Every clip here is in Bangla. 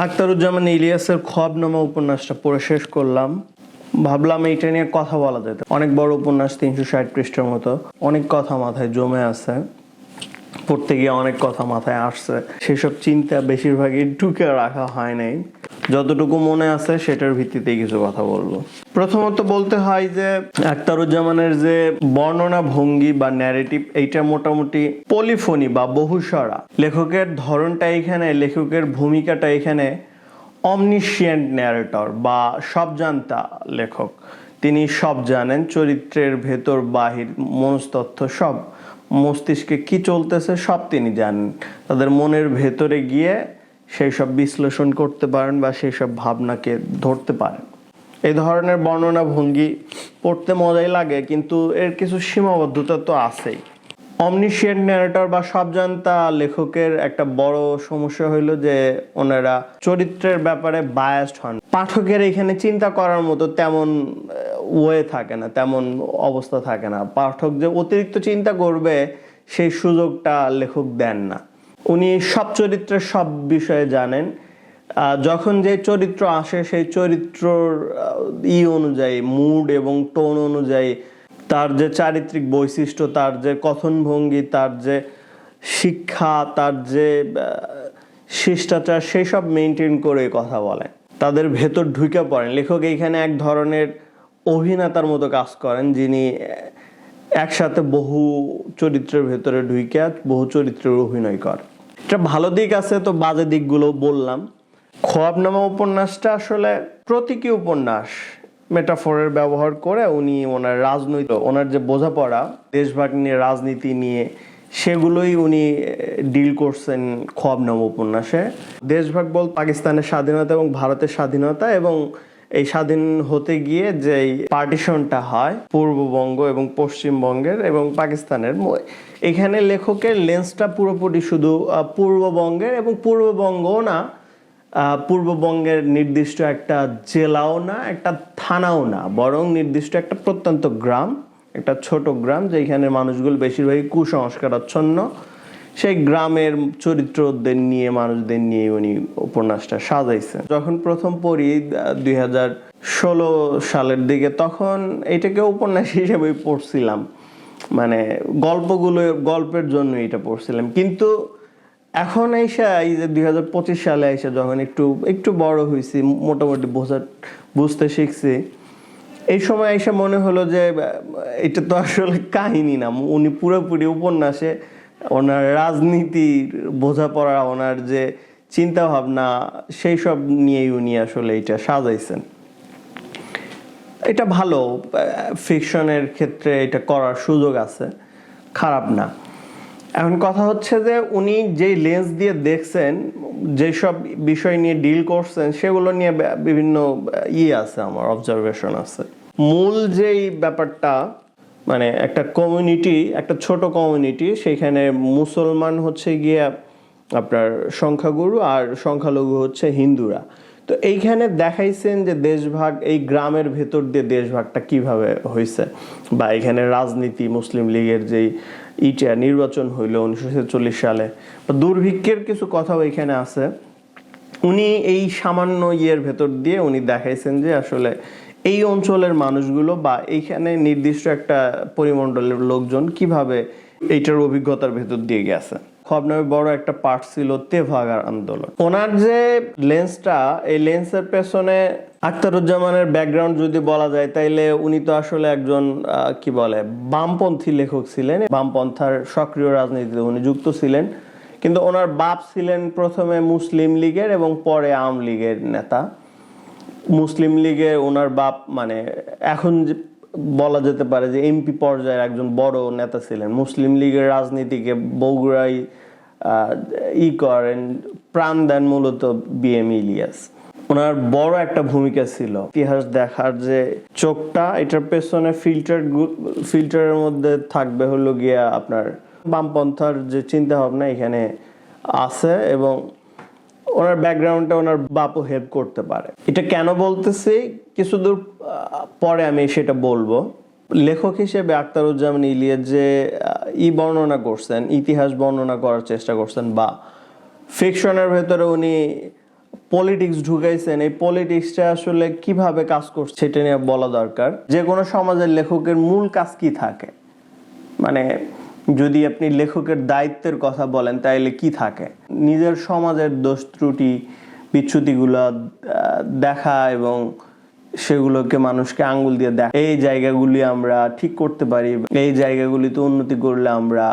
আখতারুজ্জামান ইলিয়াসের খোয়াবনামা উপন্যাসটা পড়ে শেষ করলাম। ভাবলাম এইটা নিয়ে কথা বলা যেত। অনেক বড় উপন্যাস, 360 পৃষ্ঠার মতো। অনেক কথা মাথায় জমে আছে, পড়তে গিয়ে অনেক কথা মাথায় আসছে। সেসব চিন্তা বেশিরভাগই ঢুকে রাখা হয় নাই। যতটুকু মনে আছে সেটার ভিত্তিতেই কিছু কথা বলবো। প্রথমত বলতে হয় যে আখতারুজ্জামানের যে বর্ণনা ভঙ্গি বা ন্যারেটিভ, এইটা মোটামুটি পলিফোনি বা বহুস্বরা। লেখকের ধরনটা এখানে, লেখকের ভূমিকাটা এখানে অমনিশিয়েন্ট ন্যারেটর বা সবজান্তা লেখক। তিনি সব জানেন, চরিত্রের ভেতর বাহির মনস্তত্ত্ব সব, মস্তিষ্কে কি চলতেছে সব তিনি জানেন। তাদের মনের ভেতরে গিয়ে সেই সব বিশ্লেষণ করতে পারেন বা সেই সব ভাবনাকে ধরতে পারেন। এই ধরনের বর্ণনা ভঙ্গি পড়তে মজাই লাগে, কিন্তু এর কিছু সীমাবদ্ধতা তো আছেই। অমনিশিয়েন্ট ন্যারেটর বা সবজান্তা লেখকের একটা বড় সমস্যা হইলো যে ওনারা চরিত্রের ব্যাপারে বায়াসড হন। পাঠকের এখানে চিন্তা করার মতো তেমন ওয়ে থাকে না, তেমন অবস্থা থাকে না। পাঠক যে অতিরিক্ত চিন্তা করবে সেই সুযোগটা লেখক দেন না। উনি সব চরিত্রের সব বিষয়ে জানেন। যখন যে চরিত্র আসে সেই চরিত্রর অনুযায়ী, মুড এবং টোন অনুযায়ী তার যে চারিত্রিক বৈশিষ্ট্য, তার যে কথনভঙ্গি, তার যে শিক্ষা, তার যে শিষ্টাচার, সেই সব মেনটেন করে কথা বলেন। তাদের ভেতর ঢুকে পড়েন। লেখক এইখানে এক ধরনের অভিনেতার মতো কাজ করেন, যিনি একসাথে বহু চরিত্রের ভেতরে ঢুকে বহু চরিত্রের অভিনয় করেন। এটা ভালো দিক আছে, তো বাজে দিকগুলো বললাম। খোয়াবনামা উপন্যাসটা আসলে প্রতীকী উপন্যাস। মেটাফোরের ব্যবহার করে উনি ওনার রাজনৈতিক, ওনার যে বোঝাপড়া দেশভাগ নিয়ে, রাজনীতি নিয়ে, সেগুলোই উনি ডিল করছেন খোয়াবনামা উপন্যাসে। দেশভাগ বল পাকিস্তানের স্বাধীনতা এবং ভারতের স্বাধীনতা, এবং এই স্বাধীন হতে গিয়ে যে পার্টিশনটা হয় পূর্ববঙ্গ এবং পশ্চিমবঙ্গের এবং পাকিস্তানের, এখানে লেখকের লেন্সটা পুরোপুরি শুধু পূর্ববঙ্গের, এবং পূর্ববঙ্গও না, পূর্ববঙ্গের নির্দিষ্ট একটা জেলাও না, একটা থানাও না, বরং নির্দিষ্ট একটা প্রত্যন্ত গ্রাম, একটা ছোট গ্রাম যেখানে মানুষগুলো বেশিরভাগই কুসংস্কারাচ্ছন্ন। সেই গ্রামের চরিত্রদের নিয়ে, মানুষদের নিয়ে উনি উপন্যাসটা সাজাইছেন। যখন প্রথম পড়ি 2016 সালের দিকে, তখন এটাকে উপন্যাস হিসেবেই পড়ছিলাম, মানে গল্পের জন্য এটা পড়ছিলাম। কিন্তু এখন এসে এই যে 2025 সালে এসে যখন একটু বড় হয়েছি, মোটামুটি বুঝতে শিখছি, এই সময় এসে মনে হলো যে এটা তো আসলে কাহিনী না, উনি পুরোপুরি উপন্যাসে ওনার রাজনীতির বোঝাপড়া, ওনার যে চিন্তা ভাবনা, সেই সব নিয়েই উনি আসলে এটা সাজাইছেন। এটা ভালো, ফিকশনের ক্ষেত্রে এটা করার সুযোগ আছে, খারাপ না। এখন কথা হচ্ছে যে উনি যেই লেন্স দিয়ে দেখছেন, যেসব বিষয় নিয়ে ডিল করছেন, সেগুলো নিয়ে বিভিন্ন আছে, আমার অবজারভেশন আছে। মূল যেই ব্যাপারটা, মানে একটা কমিউনিটি, একটা ছোট কমিউনিটি, সেখানে মুসলমান হচ্ছে গিয়ে আপনার সংখ্যাগুরু আর সংখ্যালঘু হচ্ছে হিন্দুরা। তো এইখানে দেখাইছেন যে দেশভাগ, এই গ্রামের ভেতর দিয়ে দেশভাগটা কিভাবে হয়েছে, বা এখানে রাজনীতি, মুসলিম লীগের যেই নির্বাচন হইল 1946 সালে, বা দুর্ভিক্ষের কিছু কথাও এখানে আছে। উনি এই সামান্য ভেতর দিয়ে উনি দেখাইছেন যে আসলে এই অঞ্চলের মানুষগুলো বা এইখানে নির্দিষ্ট একটা পরিমণ্ডলের লোকজন কিভাবে এইটার অভিজ্ঞতার ভেতর দিয়ে গেছে। খোয়াবনামে বড় একটা পার্ট ছিল তেভাগার আন্দোলন। ওনার যে লেন্সটা, এই লেন্সের পেছনে আখতারুজ্জামানের ব্যাকগ্রাউন্ড যদি বলা যায়, তাইলে উনি তো আসলে একজন কি বলে বামপন্থী লেখক ছিলেন। বামপন্থার সক্রিয় রাজনীতিতে উনি যুক্ত ছিলেন, কিন্তু ওনার বাপ ছিলেন প্রথমে মুসলিম লীগের এবং পরে আওয়ামী লীগের নেতা। মুসলিম লীগে ওনার বাপ, মানে এখন বলা যেতে পারে যে এমপি পর্যায়ের একজন বড় নেতা ছিলেন। মুসলিম লীগের রাজনীতিকে বগুড়ায় করেন, প্রাণ দেন মূলত বিএম ইলিয়াস। ওনার বড় একটা ভূমিকা ছিল। ইতিহাস দেখার যে চোখটা, এটার পেছনে ফিল্টারের মধ্যে থাকবে হলো গিয়া আপনার বামপন্থার যে চিন্তা ভাবনা এখানে আছে, এবং ওনার ব্যাকগ্রাউন্ডে ওনার বাপও হেল্প করতে পারে। এটা কেন বলতেছি কিছুদূর পরে আমি সেটা বলবো। লেখক হিসেবে আখতারুজ্জামান ইলিয়াস যে বর্ণনা করছেন, ইতিহাস বর্ণনা করার চেষ্টা করছেন, বা ফিকশনের ভেতরে উনি পলিটিক্স ঢুকাইছেন, এই পলিটিক্সটা আসলে কিভাবে কাজ করছে সেটা নিয়ে বলা দরকার। যে কোনো সমাজের লেখকের মূল কাজ কি থাকে, মানে যদি আপনি লেখকের দায়িত্বের কথা বলেন তাইলে কি থাকে? নিজের সমাজের দোষ ত্রুটি বিচ্যুতিগুলো দেখা এবং সেগুলোকে মানুষকে আঙ্গুল দিয়ে দেখা, এই জায়গাগুলি আমরা ঠিক করতে পারি, এই জায়গাগুলিতে উন্নতি করলে আমরা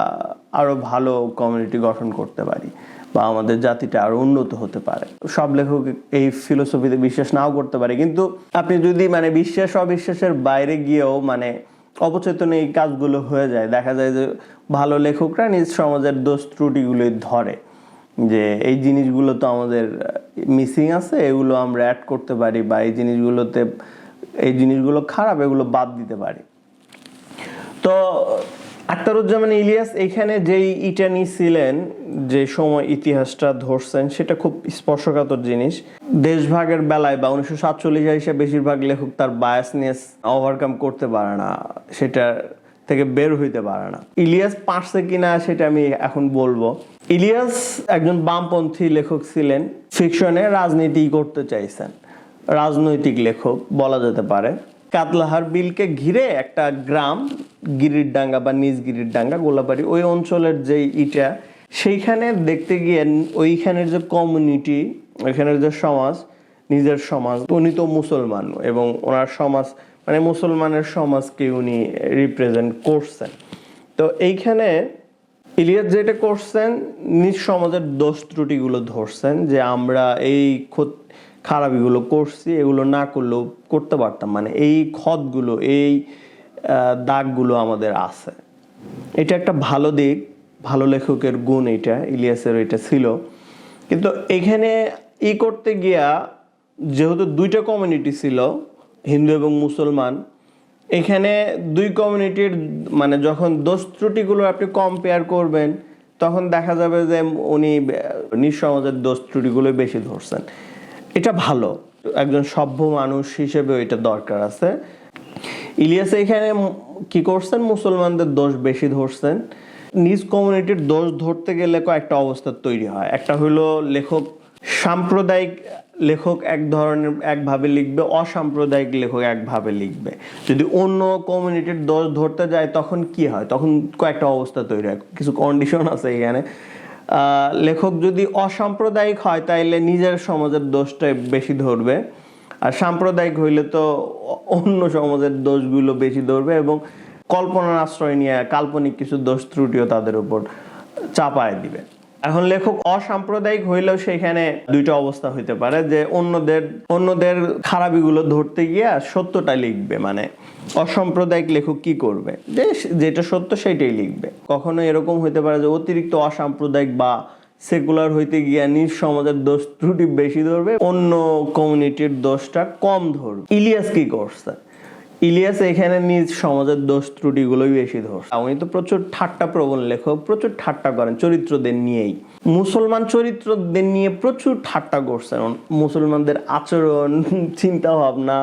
আরো ভালো কমিউনিটি গঠন করতে পারি বা আমাদের জাতিটা আরো উন্নত হতে পারে। সব লেখক এই ফিলোসফিতে বিশ্বাস নাও করতে পারে, কিন্তু আপনি যদি মানে বিশ্বাস অবিশ্বাসের বাইরে গিয়েও মানে অবচেতনে এই কাজগুলো হয়ে যায়, দেখা যায় যে ভালো লেখকরা নিজ সমাজের দোষ ত্রুটিগুলো ধরে যে এই জিনিসগুলো তো আমাদের মিসিং আছে, এগুলো আমরা অ্যাড করতে পারি বা এই জিনিসগুলো খারাপ, এগুলো বাদ দিতে পারি। তো আখতারুজ্জামান ইলিয়াস এখানে যেই ইটা নিয়েছিলেন, যে সময় ইতিহাসটা ধরছেন, সেটা খুব স্পর্শকাতর জিনিস। দেশভাগের বেলায় বা 1947 হিসেবে বেশিরভাগ লেখক তার বায়াসনেস ওভারকাম করতে পারে না, সেটা থেকে বের হইতে পারে না। ইলিয়াস পারছে কিনা সেটা আমি এখন বলবো। ইলিয়াস একজন বামপন্থী লেখক ছিলেন, ফিকশনে রাজনীতি করতে চাইছেন, রাজনৈতিক লেখক বলা যেতে পারে। কাতলাহার বিলকে ঘিরে একটা গ্রাম গিরিরডাঙ্গা বা নিজ গিরিরডাঙ্গা গোলাবাড়ি, ওই অঞ্চলের যে ইটা, সেইখানে দেখতে গিয়ে ওইখানের যে কমিউনিটি, ওইখানের যে সমাজ, নিজের সমাজ, উনি তো মুসলমান এবং ওনার সমাজ মানে মুসলমানের সমাজকে উনি রিপ্রেজেন্ট করছেন। তো এইখানে ইলিয়াস যেটা করছেন, নিজ সমাজের দোষ ত্রুটিগুলো ধরছেন, যে আমরা এই খারাপিগুলো করছি, এগুলো না করলেও করতে পারতাম, মানে এই ক্ষতগুলো, এই দাগগুলো আমাদের আছে। এটা একটা ভালো দিক, ভালো লেখকের গুণ, এটা ইলিয়াসের এটা ছিল। কিন্তু এখানে করতে গিয়া যেহেতু দুইটা কমিউনিটি ছিল, হিন্দু এবং মুসলমান, এখানে দুই কমিউনিটির মানে যখন দোষ ত্রুটিগুলো আপনি কম্পেয়ার করবেন, তখন দেখা যাবে যে উনি নিজ সমাজের দোষ ত্রুটিগুলো বেশি ধরছেন। এটা ভালো, একজন সভ্য মানুষ হিসেবে এটা দরকার আছে। ইলিয়াস এখানে কি করছেন, মুসলমানদের দোষ বেশি ধরছেন। নিজ কমিউনিটির দোষ ধরতে গেলে কয়েকটা অবস্থা তৈরি হয়। একটা হলো লেখক সাম্প্রদায়িক লেখক একভাবে লিখবে, অসাম্প্রদায়িক লেখক একভাবে লিখবে। যদি অন্য কমিউনিটির দোষ ধরতে যায় তখন কি হয়, তখন কয়েকটা অবস্থা তৈরি হয়, কিছু কন্ডিশন আছে এখানে। লেখক যদি অসাম্প্রদায়িক হয় তাইলে নিজের সমাজের দোষটা বেশি ধরবে, আর সাম্প্রদায়িক হইলে তো অন্য সমাজের দোষগুলো বেশি ধরবে এবং কল্পনার আশ্রয় নিয়ে কাল্পনিক কিছু দোষ ত্রুটিও তাদের উপর চাপায় দিবে। এখন লেখক অসাম্প্রদায়িক হইলেও সেখানে দুইটা অবস্থা হইতে পারে, যে অন্যদের খারাপিগুলো ধরতে গিয়ে সত্যটা লিখবে। মানে অসাম্প্রদায়িক লেখক কি করবে, যে যেটা সত্য সেইটাই লিখবে। কখনো এরকম হইতে পারে যে অতিরিক্ত অসাম্প্রদায়িক বা সেকুলার হইতে গিয়ে নিজ সমাজের দোষ ত্রুটি বেশি ধরবে, অন্য কমিউনিটির দোষটা কম ধরবে। ইলিয়াস কি করছে, ইলিয়াস এখানে নিজ সমাজের দোষ ত্রুটিগুলোই বেশি ধরছে। উনি তো প্রচুর ঠাট্টা প্রবণ লেখক, প্রচুর ঠাট্টা করেন চরিত্রদের নিয়েই, মুসলমান চরিত্রদের নিয়ে প্রচুর ঠাট্টা করছেন। মুসলমানদের আচরণ, চিন্তা ভাবনা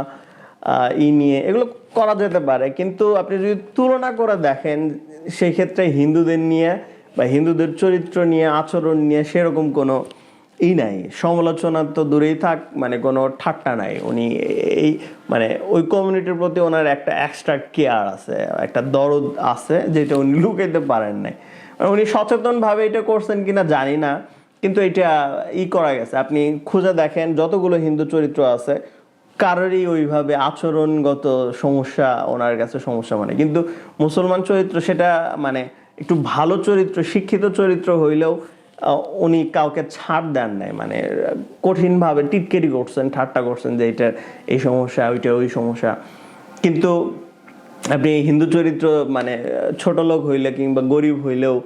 নিয়ে এগুলো করা যেতে পারে, কিন্তু আপনি যদি তুলনা করে দেখেন সেই ক্ষেত্রে হিন্দুদের নিয়ে বা হিন্দুদের চরিত্র নিয়ে, আচরণ নিয়ে সেরকম কোনো নাই, সমালোচনা তো দূরেই থাক, মানে কোনো ঠাট্টা নাই। উনি এই মানে ওই কমিউনিটির প্রতি ওনার একটা এক্সট্রা কেয়ার আছে, একটা দরদ আছে, যেটা উনি লুকাইতে পারেন নাই। উনি সচেতনভাবে এটা করছেন কিনা জানি না, কিন্তু এটা করা গেছে। আপনি খুঁজে দেখেন যতগুলো হিন্দু চরিত্র আছে, কারোরই ওইভাবে আচরণগত সমস্যা ওনার কাছে সমস্যা মানে। কিন্তু মুসলমান চরিত্র সেটা মানে একটু ভালো চরিত্র, শিক্ষিত চরিত্র হইলেও উনি কাউকে ছাড় দেন নাই, মানে কঠিনভাবে টিটকেরি করছেন, ঠাট্টা করছেন যে এটা এই সমস্যা, ওইটা ওই সমস্যা। কিন্তু আপনি হিন্দু চরিত্র মানে ছোট লোক হইলে কিংবা গরিব হইলেও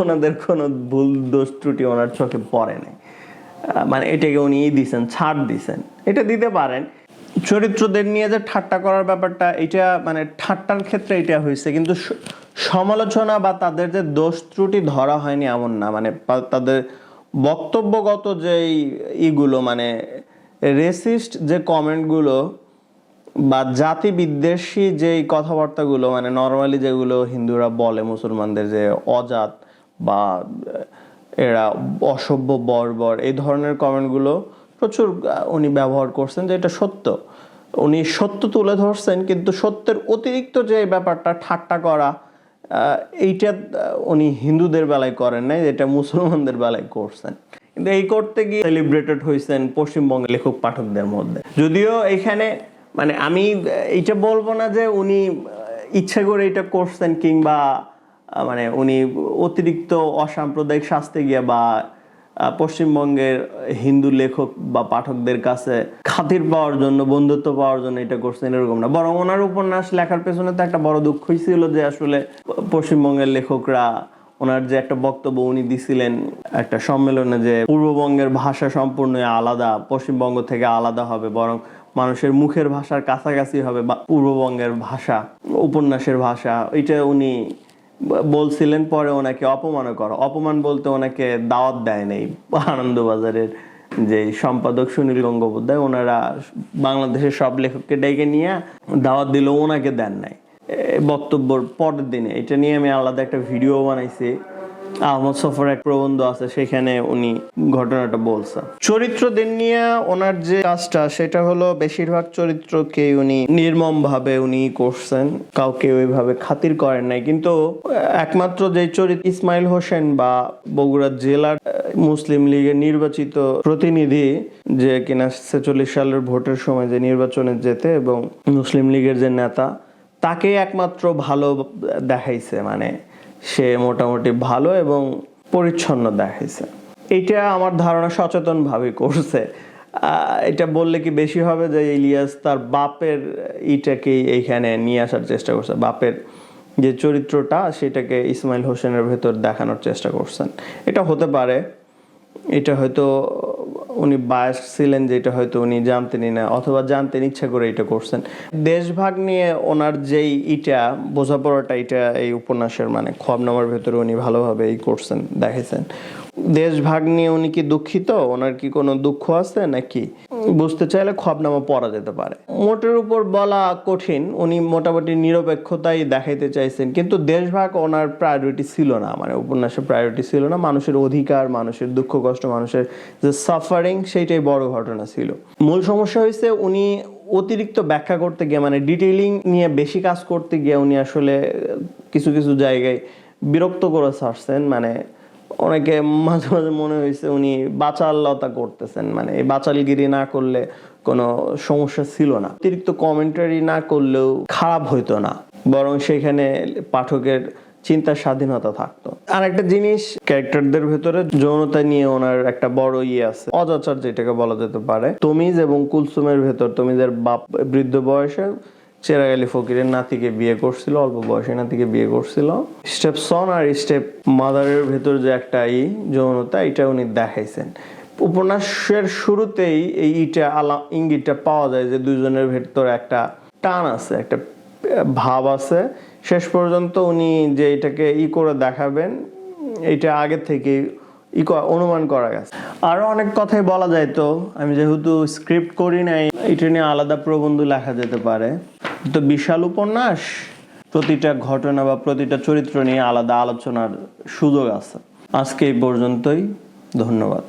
ওনাদের কোনো ভুল দোষ ত্রুটি ওনার চোখে পড়ে নাই, মানে এটাকে উনি দিছেন, ছাড় দিছেন, এটা দিতে পারেন। চরিত্রদের নিয়ে যে ঠাট্টা করার ব্যাপারটা, এটা মানে ঠাট্টার ক্ষেত্রে এটা হয়েছে, কিন্তু সমালোচনা বা তাদের যে দোষ ত্রুটি ধরা হয়নি এমন না। মানে তাদের বক্তব্যগত যে ইগুলো, মানে রেসিস্ট যে কমেন্টগুলো বা জাতি বিদ্বেষী যে কথাবার্তাগুলো, মানে নর্মালি যেগুলো হিন্দুরা বলে মুসলমানদের, যে অজাত বা এরা অসভ্য বর্বর, এই ধরনের কমেন্টগুলো প্রচুর উনি ব্যবহার করছেন, যে এটা সত্য। উনি সত্য তুলে ধরছেন, কিন্তু সত্যের অতিরিক্ত যে ব্যাপারটা ঠাট্টা করা, এইটা উনি হিন্দুদের বেলায় করেন নাই, এটা মুসলমানদের বেলায় করছেন। কিন্তু এই করতে গিয়ে সেলিব্রেটেড হয়েছেন পশ্চিমবঙ্গের লেখক পাঠকদের মধ্যে। যদিও এখানে মানে আমি এইটা বলবো না যে উনি ইচ্ছা করে এটা করছেন, কিংবা মানে উনি অতিরিক্ত অসাম্প্রদায়িক শাস্তে গিয়ে বা পশ্চিমবঙ্গের হিন্দু লেখক বা পাঠকদের কাছে খাতির পাওয়ার জন্য, বন্ধুত্ব পাওয়ার জন্য এটা করছেন, এরকম না। বরং ওনার উপন্যাস লেখার পেছনে তো একটা বড় দুঃখই ছিল যে আসলে পশ্চিমবঙ্গের লেখকরা, ওনার যে একটা বক্তব্য উনি দিছিলেন একটা সম্মেলনে, যে পূর্ববঙ্গের ভাষা সম্পূর্ণ আলাদা, পশ্চিমবঙ্গ থেকে আলাদা হবে, বরং মানুষের মুখের ভাষার কাছাকাছি হবে বা পূর্ববঙ্গের ভাষা, উপন্যাসের ভাষা, এটা উনি বলছিলেন। পরে ওনাকে অপমান বলতে ওনাকে দাওয়াত দেয় নাই আনন্দবাজারের যে সম্পাদক সুনীল গঙ্গোপাধ্যায়, ওনারা বাংলাদেশের সব লেখককে ডেকে নিয়ে দাওয়াত দিল, ওনাকে দেন নাই বক্তব্যের পরের দিনে। এটা নিয়ে আমি আলাদা একটা ভিডিও বানাইছি, আহমদ সফর এক প্রবন্ধ আছে, সেখানে উনি ঘটনাটা বলছেন। চরিত্রদের নিয়ে ওনার যে কাজটা, সেটা হলো বেশিরভাগ চরিত্রকে উনি নির্মম ভাবে উনি করছেন, কাউকে ওইভাবে খাতির করেন নাই। কিন্তু একমাত্র যে চরিত্র ইসমাইল হোসেন বা বগুড়া জেলার মুসলিম লীগের নির্বাচিত প্রতিনিধি, যে কিনা 46 সালের ভোটের সময় যে নির্বাচনে যেতে এবং মুসলিম লীগের যে নেতা, তাকে একমাত্র ভালো দেখাইছে, মানে সে মোটামুটি ভালো এবং পরিচ্ছন্ন দেখাইছে। এইটা আমার ধারণা সচেতন ভাবে করছে। এটা বললে কি বেশি হবে যে ইলিয়াস তার বাপের ইটাকেই এইখানে নিয়ে আসার চেষ্টা করছে, বাপের যে চরিত্রটা সেটাকে ইসমাইল হোসেনের ভেতর দেখানোর চেষ্টা করছেন। এটা হতে পারে, এটা হয়তো উনি বায়াস ছিলেন, যেটা হয়তো উনি জানতেনই না, অথবা জানতেন ইচ্ছা করে এটা করছেন। দেশভাগ নিয়ে ওনার যেই বোঝাপড়াটা, এটা এই উপন্যাসের মানে খোয়াবনামার ভেতরে উনি ভালোভাবে করছেন, দেখেছেন। দেশভাগ নিয়ে উনি কি দুঃখিত, ওনার কি কোনো দুঃখ আছে নাকি, বুঝতে চাইলে খোয়াবনামা পড়া যেতে পারে। মোটের উপর বলা কঠিন, উনি মোটামুটি নিরপেক্ষতাই দেখাইতে চাইছেন, কিন্তু দেশভাগ ওনার প্রায়োরিটি ছিল না, মানে উপন্যাসের প্রায়োরিটি ছিল না। মানুষের অধিকার, মানুষের দুঃখ কষ্ট, মানুষের যে সাফারিং, সেইটাই বড় ঘটনা ছিল। মূল সমস্যা হয়েছে উনি অতিরিক্ত ব্যাখ্যা করতে গিয়ে, মানে ডিটেইলিং নিয়ে বেশি কাজ করতে গিয়ে উনি আসলে কিছু কিছু জায়গায় বিরক্ত করে ছাড়ছেন। মানে অনেকে মাঝে মাঝে মনে হয়েছে উনি বাচালতা করতেছেন, মানে এই বাচালগিরি না করলে কোনো সমস্যা ছিল না, অতিরিক্ত কমেন্টারি না করলেও খারাপ হইতো না, বরং সেখানে পাঠকের চিন্তার স্বাধীনতা থাকতো। আর একটা জিনিস, ক্যারেক্টারদের ভেতরে যৌনতা নিয়ে ওনার একটা বড় আছে, অজাচার যেটাকে বলা যেতে পারে। তমিজ এবং কুলসুমের ভেতর, তমিজের বাপ বৃদ্ধ বয়সে চেরাগ আলী ফকিরের নাতিকে বিয়ে করছিল, অল্প বয়সী নাতিকে বিয়ে করছিল। স্টেপ সন আর স্টেপ মাদারের ভেতর যে একটা যৌনতা, এটা উনি দেখাইছেন। উপন্যাসের শুরুতেই এই ইঙ্গিতটা পাওয়া যায় যে দুইজনের ভেতর একটা টান আছে, একটা ভাব আছে। শেষ পর্যন্ত উনি যে এটাকে করে দেখাবেন, এটা আগে থেকে অনুমান করা গেছে। আরো অনেক কথাই বলা যায়, তো আমি যেহেতু স্ক্রিপ্ট করি নাই, এটা নিয়ে আলাদা প্রবন্ধ লেখা যেতে পারে। তো বিশাল উপন্যাস, প্রতিটা ঘটনা বা প্রতিটা চরিত্র নিয়ে আলাদা আলোচনার সুযোগ আছে। আজকে এই পর্যন্তই, ধন্যবাদ।